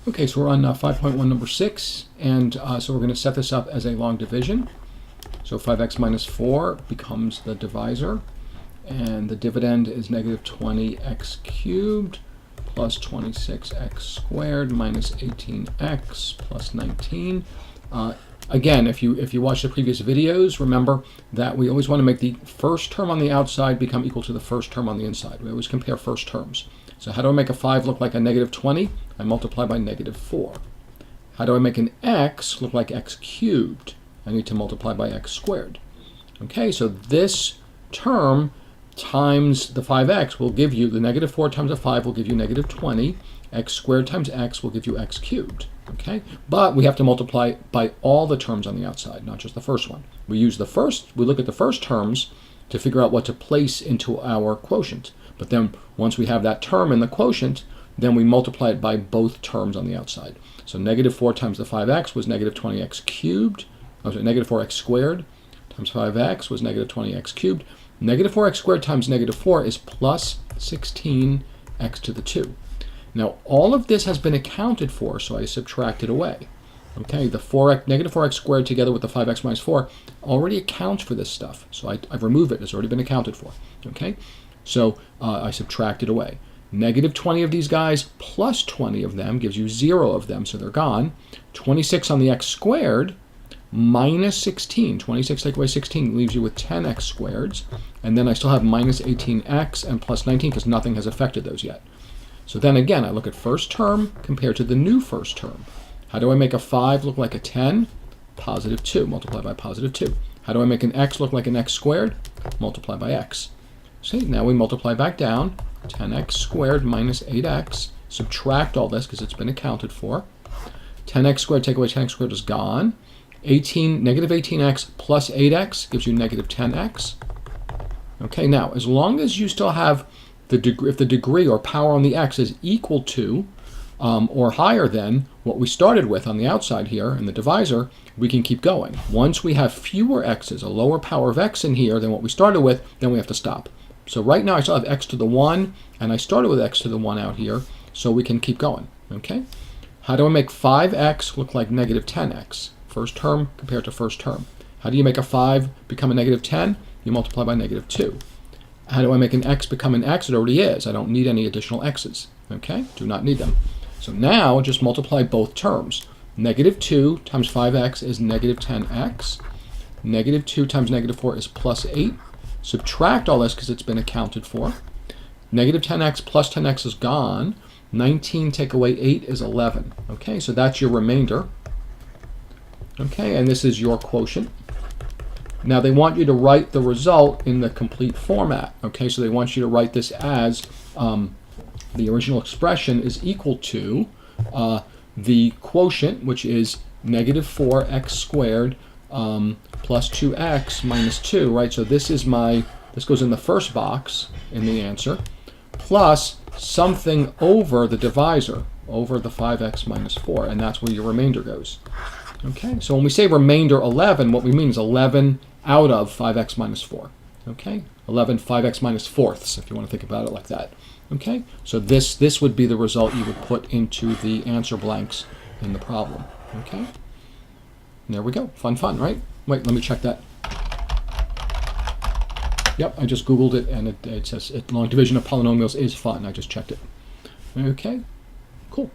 Okay, so we're on 5.1 number 6, and so we're going to set this up as a long division. So 5x minus 4 becomes the divisor, and the dividend is negative 20x cubed plus 26x squared minus 18x plus 19. Again, if you watch the previous videos, remember that we always want to make the first term on the outside become equal to the first term on the inside. We always compare first terms. So how do I make a 5 look like a negative 20? I multiply by negative 4. How do I make an x look like x cubed? I need to multiply by x squared. Okay, so this term times the 5x will give you, the negative 4 times a 5 will give you negative 20. X squared times x will give you x cubed. Okay, but we have to multiply by all the terms on the outside, not just the first one. We look at the first terms to figure out what to place into our quotient. But then once we have that term in the quotient, then we multiply it by both terms on the outside. So negative 4 times the 5x was negative 20x cubed. Oh, sorry, negative 4x squared times 5x was negative 20x cubed. Negative 4x squared times negative 4 is plus 16x to the 2. Now, all of this has been accounted for, so I subtract it away. Okay, the negative 4x squared together with the 5x minus 4 already accounts for this stuff. So I've removed it. It's already been accounted for. Okay, so I subtract it away. Negative 20 of these guys plus 20 of them gives you 0 of them, so they're gone. 26 on the x squared minus 16. 26 take away 16 leaves you with 10x squareds. And then I still have minus 18x and plus 19 because nothing has affected those yet. So then again, I look at first term compared to the new first term. How do I make a 5 look like a 10? Positive 2, multiply by positive 2. How do I make an x look like an x squared? Multiply by x. See, now we multiply back down. 10x squared minus 8x. Subtract all this because it's been accounted for. 10x squared, take away 10x squared is gone. Negative 18x plus 8x gives you negative 10x. Okay, now, as long as you still have if the degree or power on the x is equal to or higher than what we started with on the outside here in the divisor, we can keep going. Once we have fewer x's, a lower power of x in here than what we started with, then we have to stop. So right now I still have x to the 1, and I started with x to the 1 out here, so we can keep going. Okay? How do I make 5x look like negative 10x? First term compared to first term. How do you make a 5 become a negative 10? You multiply by negative 2. How do I make an x become an x? It already is. I don't need any additional x's. Okay? Do not need them. So now just multiply both terms. Negative 2 times 5x is negative 10x. Negative 2 times negative 4 is plus 8. Subtract all this because it's been accounted for. Negative 10x plus 10x is gone. 19 take away 8 is 11. Okay, so that's your remainder. Okay, and this is your quotient. Now they want you to write the result in the complete format. Okay, so they want you to write this as the original expression is equal to the quotient, which is negative 4x squared plus 2x minus 2, right? So this goes in the first box in the answer, plus something over the divisor, over the 5x minus 4, and that's where your remainder goes. Okay, so when we say remainder 11, what we mean is 11 out of 5x minus 4. Okay, 11 5x minus fourths, if you want to think about it like that. Okay, so this would be the result you would put into the answer blanks in the problem. Okay, and there we go. Fun, right? Wait, let me check that. Yep, I just Googled it, and it says long division of polynomials is fun. I just checked it. Okay, cool.